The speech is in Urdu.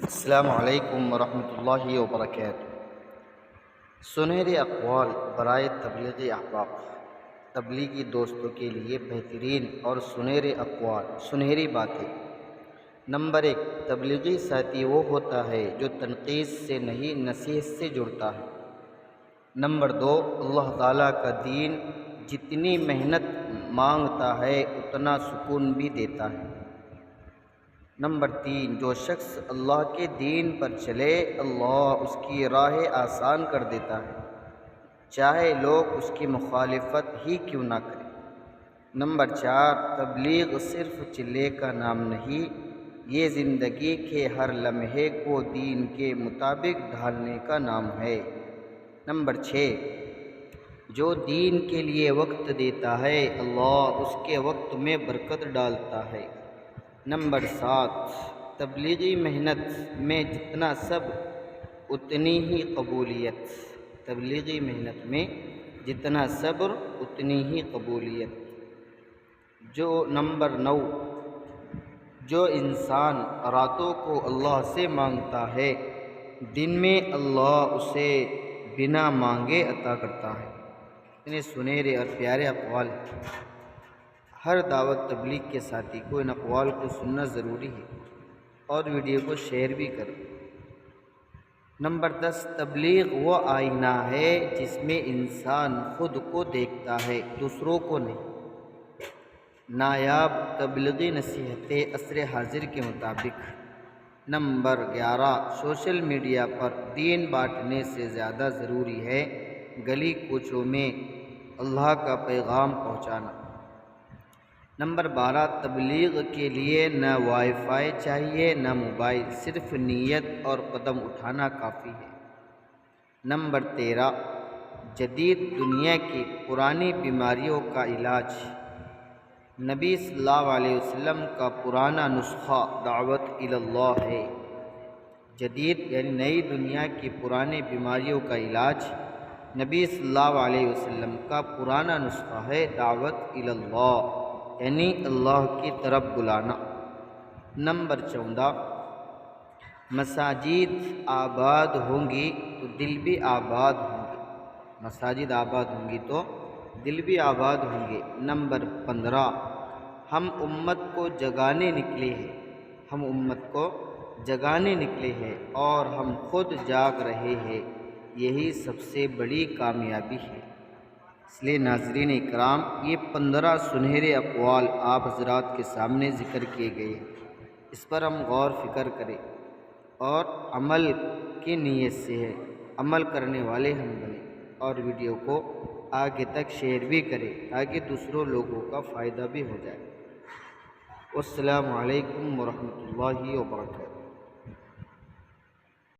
السلام علیکم ورحمۃ اللہ وبرکاتہ۔ سنہرے اقوال برائے تبلیغی احباب، تبلیغی دوستوں کے لیے بہترین اور سنہرے اقوال، سنہری باتیں۔ نمبر 1، تبلیغی ساتھی وہ ہوتا ہے جو تنقید سے نہیں نصیحت سے جڑتا ہے۔ نمبر 2، اللہ تعالیٰ کا دین جتنی محنت مانگتا ہے اتنا سکون بھی دیتا ہے۔ نمبر 3، جو شخص اللہ کے دین پر چلے اللہ اس کی راہ آسان کر دیتا ہے، چاہے لوگ اس کی مخالفت ہی کیوں نہ کریں۔ نمبر 4، تبلیغ صرف چلے کا نام نہیں، یہ زندگی کے ہر لمحے کو دین کے مطابق ڈھالنے کا نام ہے۔ نمبر 6، جو دین کے لیے وقت دیتا ہے اللہ اس کے وقت میں برکت ڈالتا ہے۔ نمبر 7، تبلیغی محنت میں جتنا صبر اتنی ہی قبولیت۔ تبلیغی محنت میں جتنا صبر اتنی ہی قبولیت۔ نمبر 9، جو انسان راتوں کو اللہ سے مانگتا ہے دن میں اللہ اسے بنا مانگے عطا کرتا ہے۔ اتنے سنہرے اور پیارے اقوال ہیں۔ ہر دعوت تبلیغ کے ساتھی کو ان اقوال کو سننا ضروری ہے اور ویڈیو کو شیئر بھی کریں۔ نمبر 10، تبلیغ وہ آئینہ ہے جس میں انسان خود کو دیکھتا ہے، دوسروں کو نہیں۔ نایاب تبلیغی نصیحتیں عصر حاضر کے مطابق۔ نمبر 11، سوشل میڈیا پر دین بانٹنے سے زیادہ ضروری ہے گلی کوچوں میں اللہ کا پیغام پہنچانا۔ نمبر 12، تبلیغ کے لیے نہ وائی فائی چاہیے نہ موبائل، صرف نیت اور قدم اٹھانا کافی ہے۔ نمبر 13، جدید دنیا کی پرانی بیماریوں کا علاج۔ نبی صلی اللہ علیہ وسلم کا پرانا نسخہ دعوت اللہ ہے۔ جدید یعنی نئی دنیا کی پرانی بیماریوں کا علاج نبی صلی اللہ علیہ وسلم کا پرانا نسخہ ہے دعوت اللہ، یعنی اللہ کی طرف بلانا۔ نمبر 14، مساجد آباد ہوں گی تو دل بھی آباد ہوں گے۔ مساجد آباد ہوں گی تو دل بھی آباد ہوں گے۔ نمبر 15، ہم امت کو جگانے نکلے ہیں، ہم امت کو جگانے نکلے ہیں اور ہم خود جاگ رہے ہیں، یہی سب سے بڑی کامیابی ہے۔ اس لیے ناظرین اکرام، یہ 15 سنہرے اقوال آپ حضرات کے سامنے ذکر کیے گئے ہیں، اس پر ہم غور فکر کریں اور عمل کی نیت سے ہے عمل کرنے والے ہم بنیں، اور ویڈیو کو آگے تک شیئر بھی کریں تاکہ دوسروں لوگوں کا فائدہ بھی ہو جائے۔ والسلام علیکم ورحمۃ اللہ وبرکاتہ۔